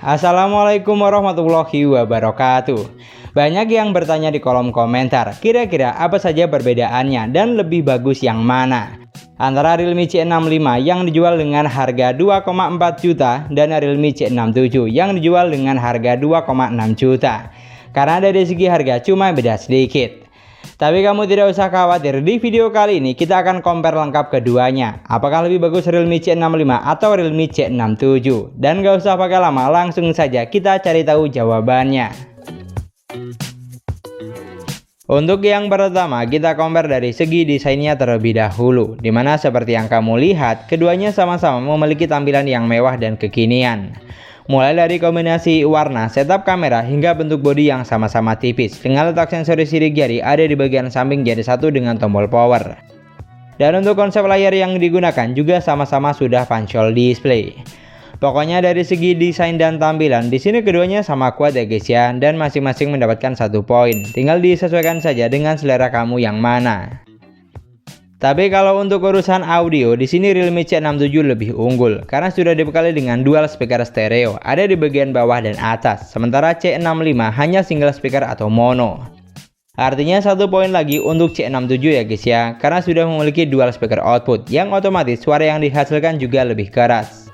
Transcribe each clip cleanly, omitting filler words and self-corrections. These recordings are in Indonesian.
Assalamualaikum warahmatullahi wabarakatuh. Banyak yang bertanya di kolom komentar, kira-kira apa saja perbedaannya dan lebih bagus yang mana antara Realme C65 yang dijual dengan harga 2,4 juta dan Realme C67 yang dijual dengan harga 2,6 juta. Karena dari segi harga cuma beda sedikit. Tapi kamu tidak usah khawatir, di video kali ini kita akan compare lengkap keduanya. Apakah lebih bagus Realme C65 atau Realme C67? Dan gak usah pakai lama, langsung saja kita cari tahu jawabannya. Untuk yang pertama, kita compare dari segi desainnya terlebih dahulu. Dimana seperti yang kamu lihat, keduanya sama-sama memiliki tampilan yang mewah dan kekinian. Mulai dari kombinasi warna, setup kamera, hingga bentuk bodi yang sama-sama tipis dengan letak sensor sidik jari ada di bagian samping jari satu dengan tombol power. Dan untuk konsep layar yang digunakan juga sama-sama sudah punch-hole display. Pokoknya dari segi desain dan tampilan di sini keduanya sama kuat ya guys ya, dan masing-masing mendapatkan 1 poin. Tinggal disesuaikan saja dengan selera kamu yang mana. Tapi kalau untuk urusan audio, di sini Realme C67 lebih unggul karena sudah dibekali dengan dual speaker stereo ada di bagian bawah dan atas, sementara C65 hanya single speaker atau mono. Artinya 1 poin lagi untuk C67 ya guys ya, karena sudah memiliki dual speaker output yang otomatis suara yang dihasilkan juga lebih keras.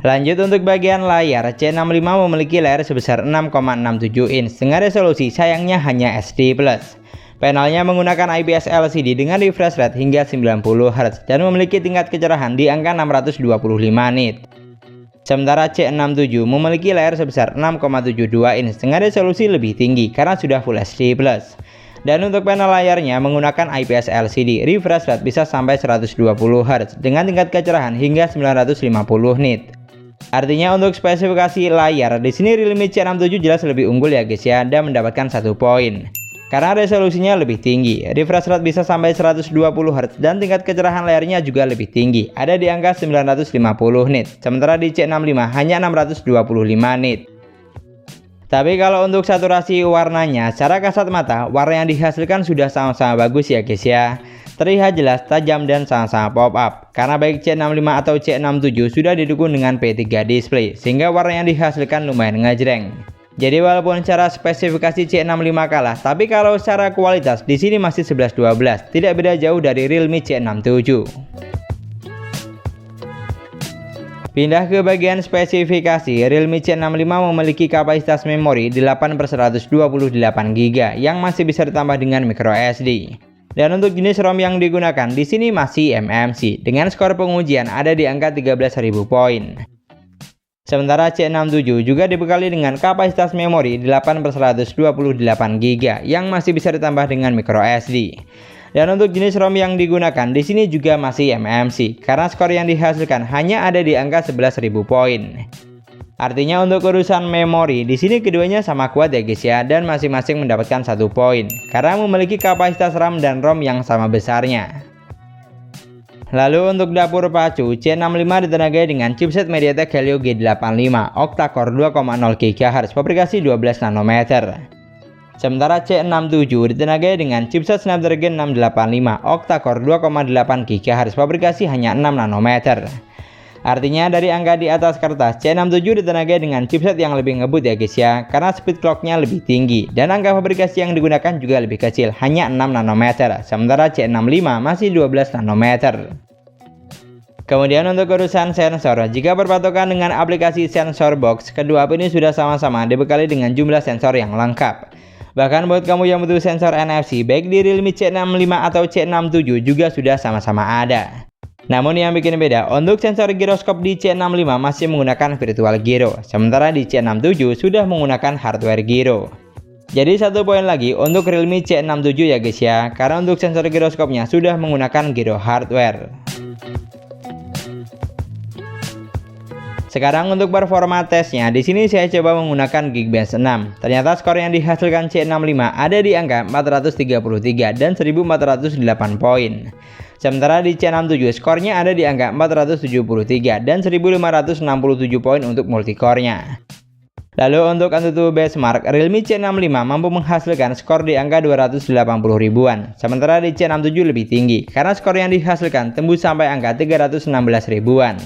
Lanjut untuk bagian layar, C65 memiliki layar sebesar 6,67 inch dengan resolusi sayangnya hanya SD+. Panelnya menggunakan IPS LCD dengan refresh rate hingga 90 Hz dan memiliki tingkat kecerahan di angka 625 nit. Sementara C67 memiliki layar sebesar 6,72 inch dengan resolusi lebih tinggi karena sudah Full HD+. Dan untuk panel layarnya menggunakan IPS LCD, refresh rate bisa sampai 120 Hz dengan tingkat kecerahan hingga 950 nit. Artinya untuk spesifikasi layar di sini Realme C67 jelas lebih unggul ya guys ya, dan mendapatkan 1 poin. Karena resolusinya lebih tinggi, refresh rate bisa sampai 120 Hz dan tingkat kecerahan layarnya juga lebih tinggi, ada di angka 950 nit. Sementara di C65 hanya 625 nit. Tapi kalau untuk saturasi warnanya, secara kasat mata, warna yang dihasilkan sudah sama-sama bagus ya guys ya. Terlihat jelas, tajam, dan sama-sama pop up. Karena baik C65 atau C67 sudah didukung dengan P3 display, sehingga warna yang dihasilkan lumayan ngejreng. Jadi walaupun secara spesifikasi C65 kalah, tapi kalau secara kualitas di sini masih 11-12, tidak beda jauh dari Realme C67. Pindah ke bagian spesifikasi, Realme C65 memiliki kapasitas memori 8/128 GB yang masih bisa ditambah dengan microSD. Dan untuk jenis ROM yang digunakan di sini masih eMMC dengan skor pengujian ada di angka 13.000 poin. Sementara C67 juga dibekali dengan kapasitas memori 8/128 GB yang masih bisa ditambah dengan microSD. Dan untuk jenis ROM yang digunakan di sini juga masih eMMC karena skor yang dihasilkan hanya ada di angka 11.000 poin. Artinya untuk urusan memori di sini keduanya sama kuat ya guys ya, dan masing-masing mendapatkan 1 poin karena memiliki kapasitas RAM dan ROM yang sama besarnya. Lalu untuk dapur pacu, C65 ditenagai dengan chipset MediaTek Helio G85 octa-core 2,0 GHz fabrikasi 12 nanometer. Sementara C67 ditenagai dengan chipset Snapdragon 685 octa-core 2,8 GHz fabrikasi hanya 6 nanometer. Artinya dari angka di atas kertas, C67 ditenagai dengan chipset yang lebih ngebut ya guys ya, karena speed clocknya lebih tinggi dan angka fabrikasi yang digunakan juga lebih kecil, hanya 6 nanometer, sementara C65 masih 12 nanometer. Kemudian untuk urusan sensor, jika berpatokan dengan aplikasi sensor box, kedua HP ini sudah sama-sama dibekali dengan jumlah sensor yang lengkap. Bahkan buat kamu yang butuh sensor NFC, baik di Realme C65 atau C67 juga sudah sama-sama ada. Namun yang bikin beda, untuk sensor giroskop di C65 masih menggunakan virtual gyro, sementara di C67 sudah menggunakan hardware gyro. Jadi 1 poin lagi untuk Realme C67 ya guys ya, karena untuk sensor giroskopnya sudah menggunakan gyro hardware. Sekarang untuk performa tesnya, di sini saya coba menggunakan Geekbench 6. Ternyata skor yang dihasilkan C65 ada di angka 433 dan 1408 poin. Sementara di C67 skornya ada di angka 473 dan 1567 poin untuk multicore-nya. Lalu untuk AnTuTu benchmark, Realme C65 mampu menghasilkan skor di angka 280 ribuan. Sementara di C67 lebih tinggi karena skor yang dihasilkan tembus sampai angka 316 ribuan.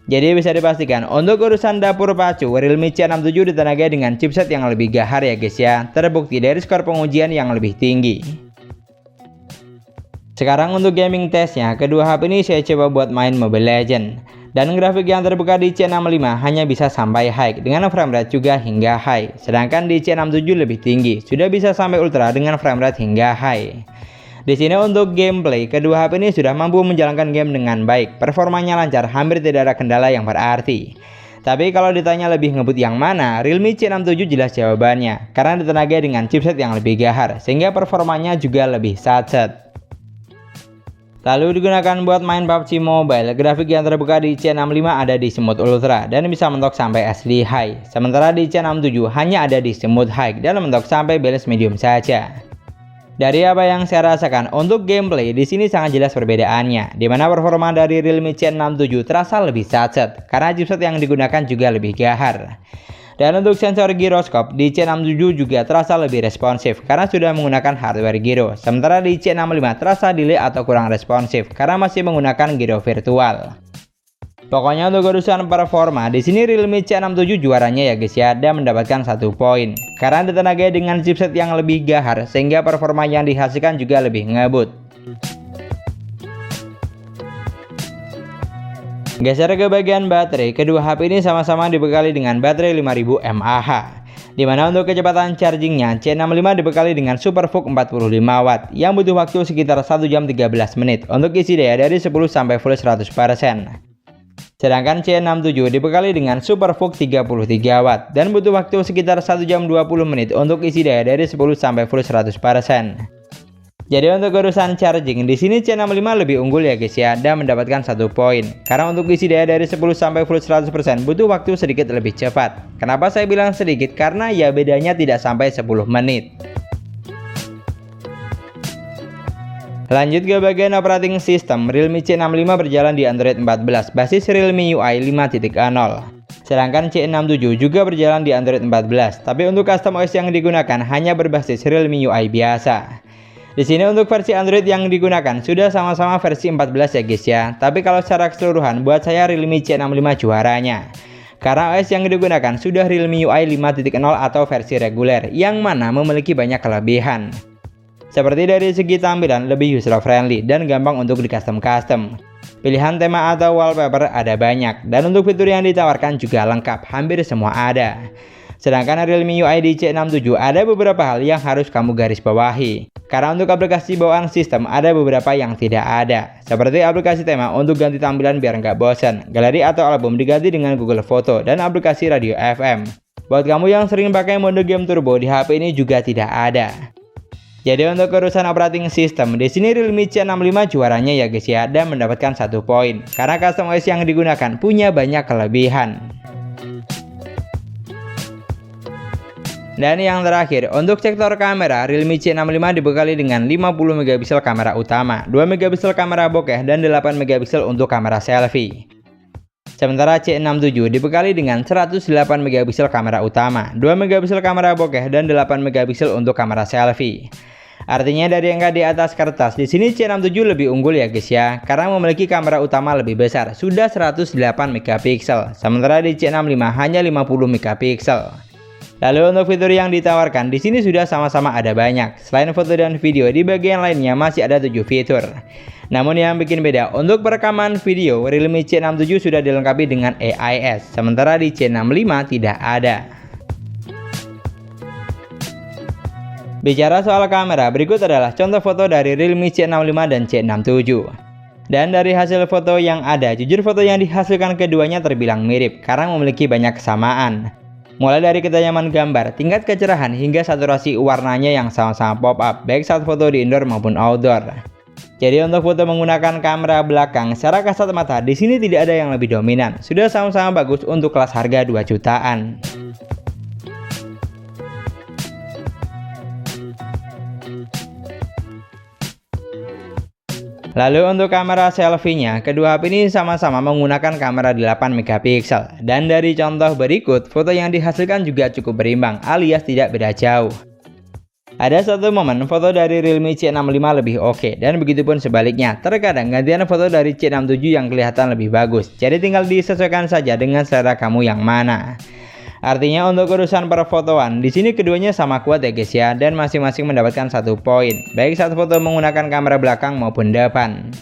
Jadi bisa dipastikan untuk urusan dapur pacu, Realme C67 ditenagai dengan chipset yang lebih gahar ya guys ya. Terbukti dari skor pengujian yang lebih tinggi. Sekarang untuk gaming testnya, kedua HP ini saya coba buat main Mobile Legends. Dan grafik yang terbuka di C65 hanya bisa sampai high dengan frame rate juga hingga high. Sedangkan di C67 lebih tinggi, sudah bisa sampai ultra dengan frame rate hingga high. Di sini untuk gameplay, kedua HP ini sudah mampu menjalankan game dengan baik. Performanya lancar, hampir tidak ada kendala yang berarti. Tapi kalau ditanya lebih ngebut yang mana, Realme C67 jelas jawabannya. Karena ditenagai dengan chipset yang lebih gahar, sehingga performanya juga lebih satset. Lalu digunakan buat main PUBG Mobile, grafik yang terbuka di C65 ada di Smooth Ultra dan bisa mentok sampai SD High. Sementara di C67 hanya ada di Smooth High dan mentok sampai balance medium saja. Dari apa yang saya rasakan untuk gameplay di sini sangat jelas perbedaannya, di mana performa dari Realme C67 terasa lebih satset karena chipset yang digunakan juga lebih gahar. Dan untuk sensor giroskop di C67 juga terasa lebih responsif karena sudah menggunakan hardware giro. Sementara di C65 terasa delay atau kurang responsif karena masih menggunakan giro virtual. Pokoknya untuk urusan performa, di sini Realme C67 juaranya ya guys ya, dan mendapatkan 1 poin. Karena ditenagai dengan chipset yang lebih gahar, sehingga performa yang dihasilkan juga lebih ngebut. Geser ke bagian baterai, kedua HP ini sama-sama dibekali dengan baterai 5000 mAh. Dimana untuk kecepatan chargingnya, C65 dibekali dengan SuperVOOC 45 Watt yang butuh waktu sekitar 1 jam 13 menit untuk isi daya dari 10 sampai full 100%. Sedangkan C67 dibekali dengan SuperVOOC 33 Watt dan butuh waktu sekitar 1 jam 20 menit untuk isi daya dari 10 sampai full 100%. Jadi untuk urusan charging, di sini C65 lebih unggul ya guys ya, dan mendapatkan 1 poin. Karena untuk isi daya dari 10 sampai full 100% butuh waktu sedikit lebih cepat. Kenapa saya bilang sedikit? Karena ya bedanya tidak sampai 10 menit. Lanjut ke bagian operating system, Realme C65 berjalan di Android 14 basis Realme UI 5.0. Sedangkan C67 juga berjalan di Android 14, tapi untuk custom OS yang digunakan hanya berbasis Realme UI biasa. Di sini untuk versi Android yang digunakan sudah sama-sama versi 14 ya guys ya, tapi kalau secara keseluruhan buat saya Realme C65 juaranya. Karena OS yang digunakan sudah Realme UI 5.0 atau versi reguler, yang mana memiliki banyak kelebihan. Seperti dari segi tampilan lebih user friendly dan gampang untuk di custom. Pilihan tema atau wallpaper ada banyak, dan untuk fitur yang ditawarkan juga lengkap, hampir semua ada. Sedangkan Realme UI di C67 ada beberapa hal yang harus kamu garis bawahi. Karena untuk aplikasi bawaan sistem ada beberapa yang tidak ada. Seperti aplikasi tema untuk ganti tampilan biar nggak bosan, galeri atau album diganti dengan Google Foto, dan aplikasi radio FM. Buat kamu yang sering pakai mode game turbo di HP ini juga tidak ada. Jadi untuk urusan operating system, di sini Realme C65 juaranya ya guys ya, dan mendapatkan 1 poin. Karena custom OS yang digunakan punya banyak kelebihan. Dan yang terakhir, untuk sektor kamera, Realme C65 dibekali dengan 50 megapiksel kamera utama, 2 megapiksel kamera bokeh, dan 8 megapiksel untuk kamera selfie. Sementara C67 dibekali dengan 108 megapiksel kamera utama, 2 megapiksel kamera bokeh, dan 8 megapiksel untuk kamera selfie. Artinya dari angka di atas kertas, di sini C67 lebih unggul ya guys ya, karena memiliki kamera utama lebih besar, sudah 108 megapiksel, sementara di C65 hanya 50 megapiksel. Lalu untuk fitur yang ditawarkan, di sini sudah sama-sama ada banyak. Selain foto dan video, di bagian lainnya masih ada 7 fitur. Namun yang bikin beda, untuk perekaman video, Realme C67 sudah dilengkapi dengan AIS, sementara di C65 tidak ada. Bicara soal kamera, berikut adalah contoh foto dari Realme C65 dan C67. Dan dari hasil foto yang ada, jujur foto yang dihasilkan keduanya terbilang mirip karena memiliki banyak kesamaan. Mulai dari ketajaman gambar, tingkat kecerahan, hingga saturasi warnanya yang sama-sama pop up, baik saat foto di indoor maupun outdoor. Jadi untuk foto menggunakan kamera belakang, secara kasat mata di sini tidak ada yang lebih dominan. Sudah sama-sama bagus untuk kelas harga 2 jutaan. Lalu untuk kamera selfie-nya, kedua HP ini sama-sama menggunakan kamera 8 megapiksel. Dan dari contoh berikut, foto yang dihasilkan juga cukup berimbang alias tidak beda jauh. Ada satu momen foto dari Realme C65 lebih oke, dan begitupun sebaliknya. Terkadang gantian foto dari C67 yang kelihatan lebih bagus. Jadi tinggal disesuaikan saja dengan selera kamu yang mana. Artinya untuk urusan perfotoan, di sini keduanya sama kuat ya guys ya, dan masing-masing mendapatkan 1 poin, baik saat foto menggunakan kamera belakang maupun depan.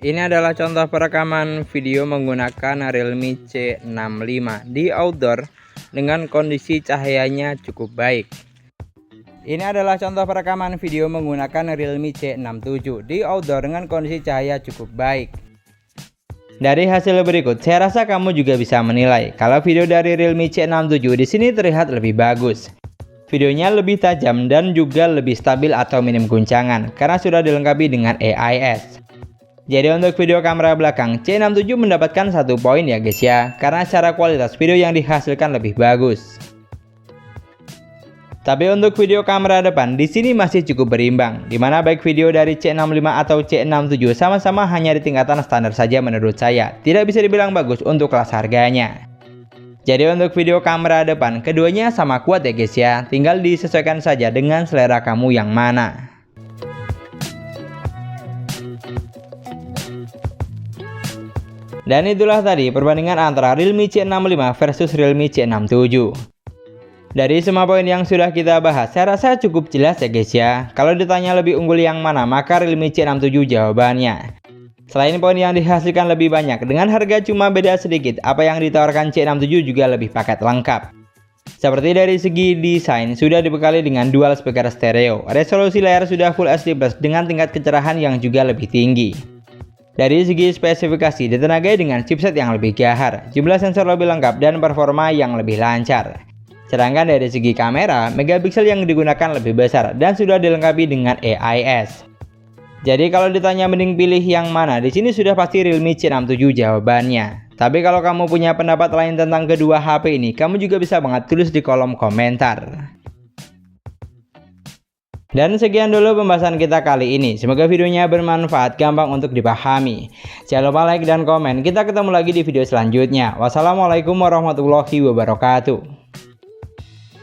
Ini adalah contoh perekaman video menggunakan Realme C65 di outdoor dengan kondisi cahayanya cukup baik. Ini adalah contoh perekaman video menggunakan Realme C67 di outdoor dengan kondisi cahaya cukup baik. Dari hasil berikut, saya rasa kamu juga bisa menilai kalau video dari Realme C67 di sini terlihat lebih bagus. Videonya lebih tajam dan juga lebih stabil atau minim guncangan karena sudah dilengkapi dengan AIS. Jadi untuk video kamera belakang, C67 mendapatkan 1 poin ya guys ya, karena secara kualitas video yang dihasilkan lebih bagus. Tapi untuk video kamera depan, di sini masih cukup berimbang, dimana baik video dari C65 atau C67 sama-sama hanya di tingkatan standar saja menurut saya, tidak bisa dibilang bagus untuk kelas harganya. Jadi untuk video kamera depan, keduanya sama kuat ya guys ya, tinggal disesuaikan saja dengan selera kamu yang mana. Dan itulah tadi perbandingan antara Realme C65 versus Realme C67. Dari semua poin yang sudah kita bahas, saya rasa cukup jelas ya guys ya. Kalau ditanya lebih unggul yang mana, maka Realme C67 jawabannya. Selain poin yang dihasilkan lebih banyak, dengan harga cuma beda sedikit, apa yang ditawarkan C67 juga lebih paket lengkap. Seperti dari segi desain, sudah dibekali dengan dual speaker stereo, resolusi layar sudah Full HD Plus dengan tingkat kecerahan yang juga lebih tinggi. Dari segi spesifikasi, ditenagai dengan chipset yang lebih gahar, jumlah sensor lebih lengkap, dan performa yang lebih lancar. Sedangkan dari segi kamera, megapiksel yang digunakan lebih besar dan sudah dilengkapi dengan AIS. Jadi kalau ditanya mending pilih yang mana, di sini sudah pasti Realme C67 jawabannya. Tapi kalau kamu punya pendapat lain tentang kedua HP ini, kamu juga bisa banget tulis di kolom komentar. Dan sekian dulu pembahasan kita kali ini. Semoga videonya bermanfaat, gampang untuk dipahami. Jangan lupa like dan komen. Kita ketemu lagi di video selanjutnya. Wassalamualaikum warahmatullahi wabarakatuh.